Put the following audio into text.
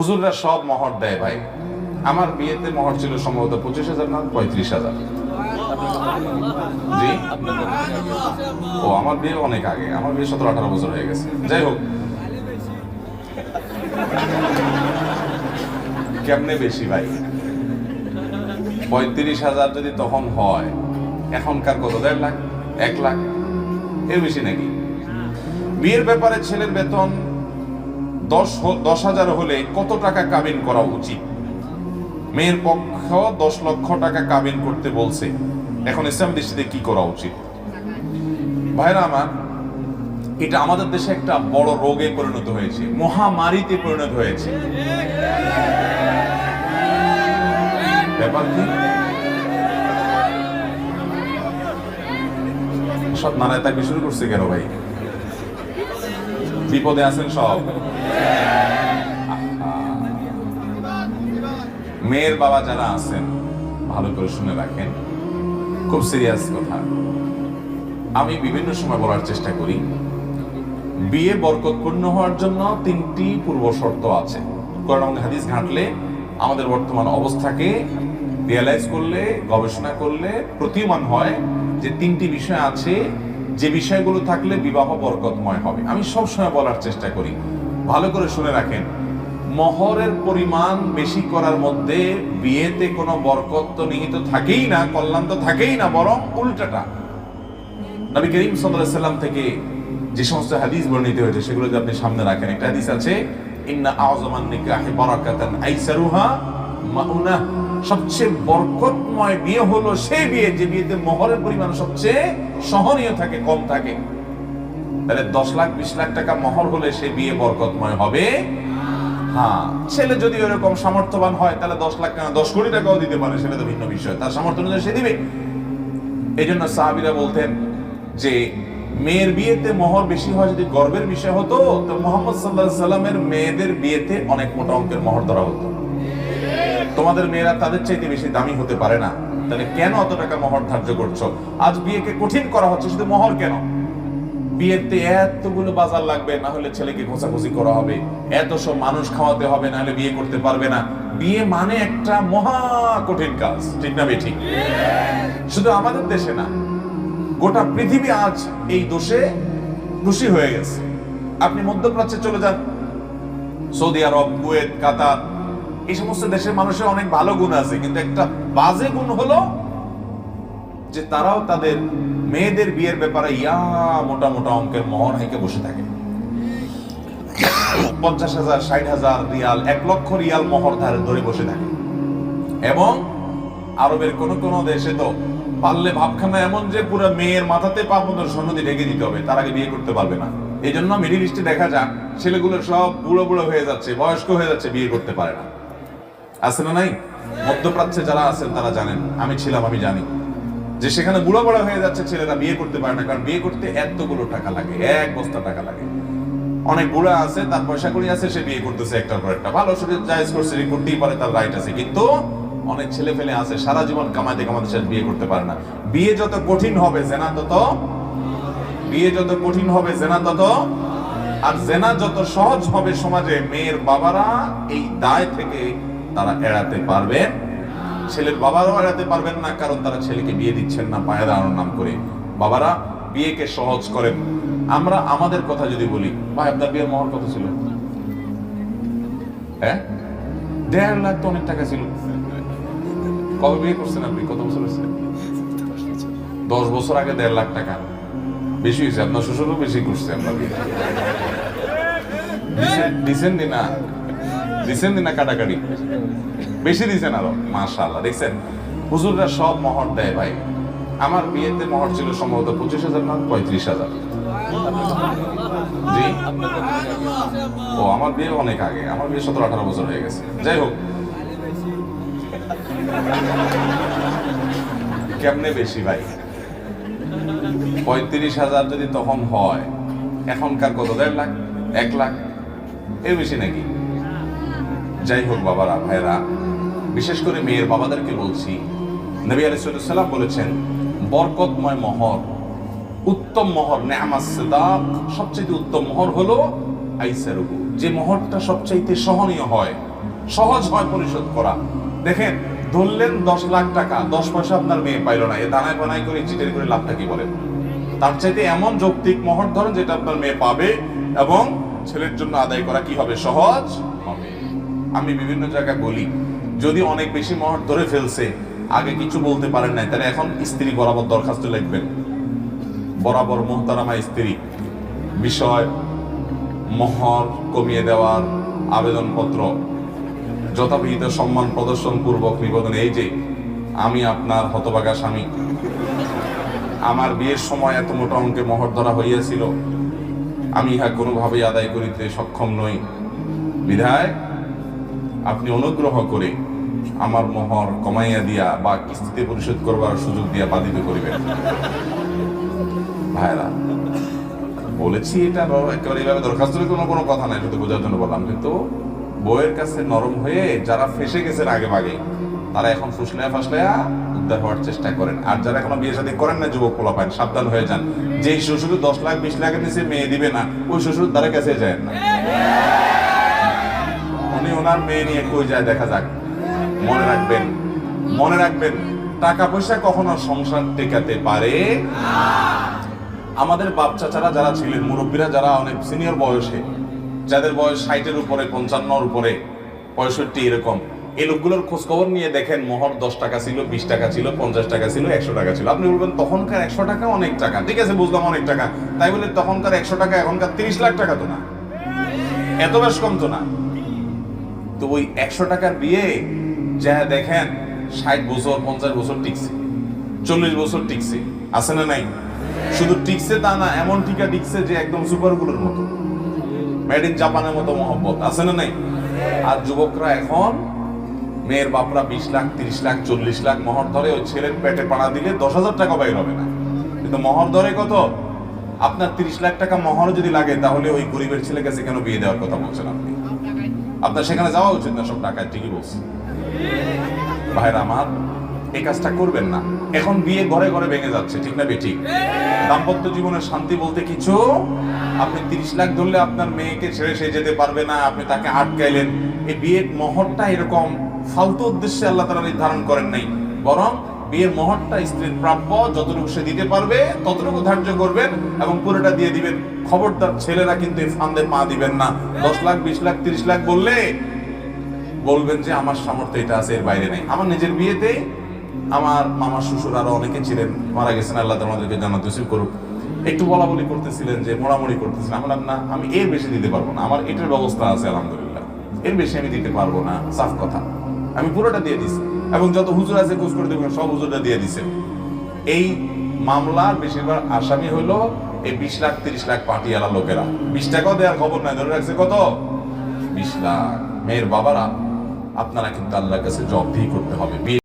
হুজুররা সব মহর দেয় ভাই। আমার বিয়েতে মহর ছিল সম্ভবত 25,000 না 35,000। জি, ও আমার বিয়ে অনেক আগে, আমার বিয়ে 17-18 বছর হয়ে গেছে। যাই হোক, কেমনে বেশি ভাই? 35,000 যদি তখন হয়, এখনকার কত? 1.5 লাখ, 1 লাখ, এর বেশি নাকি? বিয়ের ব্যাপারে ছেলের বেতন 10,000 হলে কত টাকা কাবিন করা উচিত? মেয়ের পক্ষ 10 লক্ষ টাকা কাবিন করতে বলছে, এখন ইসলাম দৃষ্টিতে কি করা উচিত? ভাইরা আমার, এটা আমাদের দেশে একটা বড় রোগে পরিণত হয়েছে, মহামারীতে পরিণত হয়েছে। ব্যাপার কি? সব নারায় তাকে শুরু করছে কেন ভাই? বিপদে আছেন সব। মেয়ের বাবা যারা আছেন, ভালো করে শুনে রাখেন, খুব সিরিয়াস কথা। আমি বিভিন্ন সময় বলার চেষ্টা করি, বিয়ে বরকতপূর্ণ হওয়ার জন্য 3টি পূর্ব শর্ত আছে। কোরআন হাদিস ঘাঁটলে, আমাদের বর্তমান অবস্থাকে রিয়েলাইজ করলে, গবেষণা করলে প্রতীয়মান হয় যে 3টি বিষয় আছে, যে বিষয়গুলো থাকলে বিবাহ বরকতময় হবে। আমি সবসময় বলার চেষ্টা করি, ভালো করে শুনে রাখেন, মহরের পরিমাণ বেশি করার মধ্যে বিয়েতে কোনো বরকত তো নিহিত থাকেই না, কল্যাণ তো থাকেই না, বরং উল্টাটা। নবী করিম সাল্লাল্লাহু আলাইহি সাল্লাম থেকে যে সমস্ত হাদিস বর্ণিত হয়েছে সেগুলো যদি আপনি সামনে রাখেন, একটা হাদিস আছে, ইন্না আযমান নিকাহি বারাকাতান আইসারুহা মাউনাহ, সবচেয়ে বরকতময় বিয়ে হলো সেই বিয়ে যে বিয়েতে মহরের পরিমাণ সবচেয়ে সহনীয় থাকে, কম থাকে। তাহলে 10 লাখ 20 লাখ টাকা মহর হলে সেই বিয়ে বরকতময় হবে? হ্যাঁ, ছেলে যদি ওরকম সামর্থ্যবান হয় তাহলে 10 লাখ কেন, 10 কোটি টাকাও দিতে পারে, সেটা তো ভিন্ন বিষয়, তার সামর্থ্য অনুযায়ী সে দিবে। এই জন্য সাহাবীরা বলতেন যে মেয়ের বিয়েতে মোহর বেশি হয় যদি গর্বের বিষয় হতো, তো মুহাম্মদ সাল্লাল্লাহু আলাইহি সাল্লামের মেয়েদের বিয়েতে অনেক মোটা অঙ্কের মোহর ধরা হতো। তোমাদের মেয়েরা তাদের চাইতে বেশি দামি হতে পারে না, তাহলে কেন অত টাকা মোহর ধার্য করছো? আজ বিয়েকে কঠিন করা হচ্ছে, শুধু মোহর কেন, বিয়েতে এতগুলো বাজার লাগবে, না হলে ছেলেকে খোঁচাখুচি করা হবে, এত সব মানুষ খাওয়াতে হবে, না হলে বিয়ে করতে পারবে না। বিয়ে মানে একটা মহা কঠিন কাজ, ঠিক না বেঠিক? শুধু আমাদের দেশে না, গোটা পৃথিবী আজ এই দোষে খুশি হয়ে গেছে। আপনি মধ্যপ্রাচ্যে চলে যান, সৌদি আরব, কুয়েত, কাতার, এই সমস্ত দেশের মানুষের অনেক ভালো গুণ আছে, কিন্তু একটা বাজে গুণ হলো যে তারাও তাদের মেয়েদের বিয়ের ব্যাপারে মোটা মোটা অঙ্কের মোহর হেঁকে বসে থাকে। 50,000, 60,000 রিয়াল, 1 লক্ষ রিয়াল মোহর ধরে বসে থাকে। এবং আরবের কোন কোন দেশে তো পারলে ভাবখানা এমন যে পুরো মেয়ের মাথাতে পা পর্যন্ত স্বর্ণ দিয়ে ঢেকে দিতে হবে, তার আগে বিয়ে করতে পারবে না। এই জন্য মিডিল ইস্টে দেখা যায় ছেলেগুলো সব বুড়ো বুড়ো হয়ে যাচ্ছে, বয়স্ক হয়ে যাচ্ছে, বিয়ে করতে পারে না। আছে না নাই? মধ্যপ্রাচ্যে যারা আছেন তারা জানেন, আমি ছিলাম, আমি জানি যে সেখানে বুড়ো বড় হয়ে যাচ্ছে ছেলেরা, বিয়ে করতে পারে না, কারণ বিয়ে করতে এতগুলো টাকা লাগে, 1 বস্তা টাকা লাগে। অনেক বুড়া আছে, তার পয়সা করি আছে, সে বিয়ে করতেছে একটার পর একটা, ভালো শরীর জায়েজ করছে, করতেই পারে, তার রাইট আছে। কিন্তু অনেক ছেলে ফেলে আছে সারা জীবন কামাইতে কামাইতে সে বিয়ে করতে পারে না। বিয়ে যত কঠিন হবে জেনা তত, বিয়ে যত কঠিন হবে জেনা তত, আর জেনা যত সহজ হবে সমাজে, মেয়ের বাবারা এই দায় থেকে তারা এড়াতে পারবেন, ছেলের বাবারাও এড়াতে পারবেন না, কারণ তারা ছেলেকে বিয়ে দিচ্ছেন না পায়ে দাঁড়ানোর নাম করে। বাবারা বিয়েকে সহজ করেন। আমরা আমাদের কথা যদি বলি, ভাই আপনার বিয়ের মোহর কত ছিল? হ্যাঁ, 1.5 লাখ তো অনেক টাকা ছিল। কবে বিয়ে করছেন আপনি? কত বছর হয়েছে? 10 বছর আগে 1.5 লাখ টাকা বেশি হয়েছে। আপনার শ্বশুরও বেশি করছে আপনার বিয়ে। দিছেন না কাটাকাটি বেশি দিছেন আরো, মাশাআল্লাহ। দেখছেন, হুজুররা সব মহর দেয় ভাই। আমার বিয়েতে মহর ছিল সম্ভবত 25,000 না 35,000। জি, ও আমার বিয়ে অনেক আগে, আমার বিয়ে 17-18 বছর হয়ে গেছে। যাই হোক, কেমনে বেশি ভাই? 35,000 যদি তখন হয়, এখনকার কত? 1.5 লাখ, 1 লাখ, এর বেশি নাকি? যাই হোক বাবারা, ভাইরা, বিশেষ করে মেয়ের বাবাদেরকে বলছি, নবী আলাইহিস সালাম বলেছেন বরকতময় মোহর, উত্তম মোহর, নেআমাস সিদাক, সবচেয়ে উত্তম মোহর হলো আইসারুহু, যে মোহরটা সবচাইতে সহনীয় হয়, সহজ হয় পরিশোধ করা। দেখেন, ধরলেন 10 লাখ টাকা, 10 পয়সা আপনার মেয়ে পাইল না, এ দানায় বানাই করে চিটের করে লাভটা কি বলেন? তার চাইতে এমন যৌক্তিক মোহর ধরেন যেটা আপনার মেয়ে পাবে এবং ছেলের জন্য আদায় করা কি হবে, সহজ হবে। আমি বিভিন্ন জায়গায় বলি, যদি অনেক বেশি মোহর ধরে ফেলছে, আগে কিছু বলতে পারেন নাই, তাহলে এখন স্ত্রী বরাবর দরখাস্ত লিখবেন, বরাবর মুহতারামা স্ত্রী, বিষয় মোহর কমিয়ে দেওয়ার আবেদনপত্র যথাবিহিত সম্মান প্রদর্শন পূর্বক নিবেদন। এই যে আমি আপনার হতভাগা স্বামী, আমার বিয়ের সময় এত মোটা অঙ্কে মোহর ধরা হইয়াছিল, আমি ইহা কোনোভাবেই আদায় করিতে সক্ষম নই, বিধায় আপনি অনুগ্রহ করে আমার মোহর কমাইয়া দিয়া বা কিস্তিতে পরিশোধ করবার সুযোগ দিয়া বাধিত করিবেন। ভাইরা, বলেছি এটা একেবারে এইভাবে দরখাস্ত কোনো কথা নাই, শুধু বোঝার জন্য বললাম। কিন্তু বইয়ের কাছে নরম হয়ে যারা ফেসে গেছেন আগে ভাগে, তারা এখন ফুসলায়া ফাসলায়া উদ্ধার হওয়ার চেষ্টা করেন। আর যারা এখনো বিয়ে শাদী করেন না, যুবক পোলাপান, সাবধান হয়ে যান। যেই শ্বশুর 10 লাখ 20 লাখের নিচে মেয়ে দিবে না, ওই শ্বশুর দ্বারা কাছে যায় না। উনি ওনার মেয়ে নিয়ে কই যায় দেখা যাক। মনে রাখবেন, মনে রাখবেন, টাকা পয়সা কখনো সংসার টেকাতে পারে। আমাদের বাপ চাচারা যারা ছিলেন, মুরব্বীরা যারা অনেক সিনিয়র বয়সে, যাদের বয়স 60-এর উপরে, 55-এর উপরে, 65 এরকম, এই লোকগুলোর খোঁজ খবর নিয়ে দেখেন, মোহর 10 টাকা ছিল, 20 টাকা ছিল, 50 টাকা ছিল, 100 টাকা ছিল। আপনি বলবেন তখনকার 100 টাকা অনেক টাকা, ঠিক আছে বুঝলাম অনেক টাকা, তাই বলে তখনকার 100 টাকা এখনকার 30 লাখ টাকা তো না, এত বেশ কম তো না। তো ওই 100 টাকার বিয়ে যা দেখেন 60 বছর 50 বছর টিকছে, 40 বছর টিকছে, আছে না নাই? শুধু টিকছে তা না, এমন টিকা টিকছে যে একদম সুপারগুলোর মতো, মেড ইন জাপানের মতো মহব্বত, আছে না নাই? আর যুবকরা এখন, মেয়ের বাপরা 20 লাখ 30 লাখ 40 লাখ মোহর ধরে, ওই ছেলের পেটে পাড়া দিলে 10,000 টাকা বাইর হবে না, কিন্তু মোহর ধরে কত? আপনার 30 লাখ টাকা মোহর যদি লাগে, তাহলে ওই গরিবের ছেলে কাছে কেন বিয়ে দেওয়ার কথা বলছেন আপনি? আপনার সেখানে যাওয়া উচিত না, সব টাকা ঠিকই বলছি। ভাইরা আমার, এই কাজটা করবেন না। এখন বিয়ে ঘরে ঘরে ভেঙে যাচ্ছে, ঠিক না বেঠিক? দাম্পত্য জীবনের শান্তি বলতে কিছু, আপনি 30 লাখ ধরলে আপনার মেয়েকে ছেড়ে সে যেতে পারবে না, আপনি তাকে আটকাইলেন। এই বিয়ের মোহরটা এরকম ফালতু উদ্দেশ্যে আল্লাহ তাআলা নির্ধারণ করেন নাই, বরং বিয়ের মোহরটা স্ত্রীর প্রাপ্য, যতটুকু সে দিতে পারবে ততটুকু ধার্য করবেন এবং পুরোটা দিয়ে দিবেন। খবরদার ছেলেরা কিন্তু এই ফান্দে পা দিবেন না। 10 লাখ 20 লাখ 30 লাখ বললে বলবেন যে আমার সামর্থ্য এটা আছে, এর বাইরে নেই। আমার নিজের বিয়েতে আমার মামার শ্বশুর আরো অনেকে ছিলেন, মারা গেছেন, আল্লাহ আমাদেরকে জান্নাত নসিব করুক, একটু বলা বলি করতেছিলেন, যে মোড়ামুড়ি করতেছিলেন। আমি বললাম না, আমি এর বেশি দিতে পারবো না, আমার এটার ব্যবস্থা আছে আলহামদুলিল্লাহ, এর বেশি আমি দিতে পারবো না, সাফ কথা। আমি পুরোটা দিয়ে দিছি এবং যত হুজুর আছে খোঁজ করে দেখবেন সব হুজুরটা দিয়ে দিছে। এই মামলার বেশিরভাগ আসামি হলো এই 20 লাখ 30 লাখ পাটিয়ালা লোকেরা। 20 টাকাও দেওয়ার খবর নাই, ধরে রাখছে কত? 20 লাখ। মেয়ের বাবারা, আপনারা কিন্তু আল্লাহর কাছে জবাবদিহি করতে হবে।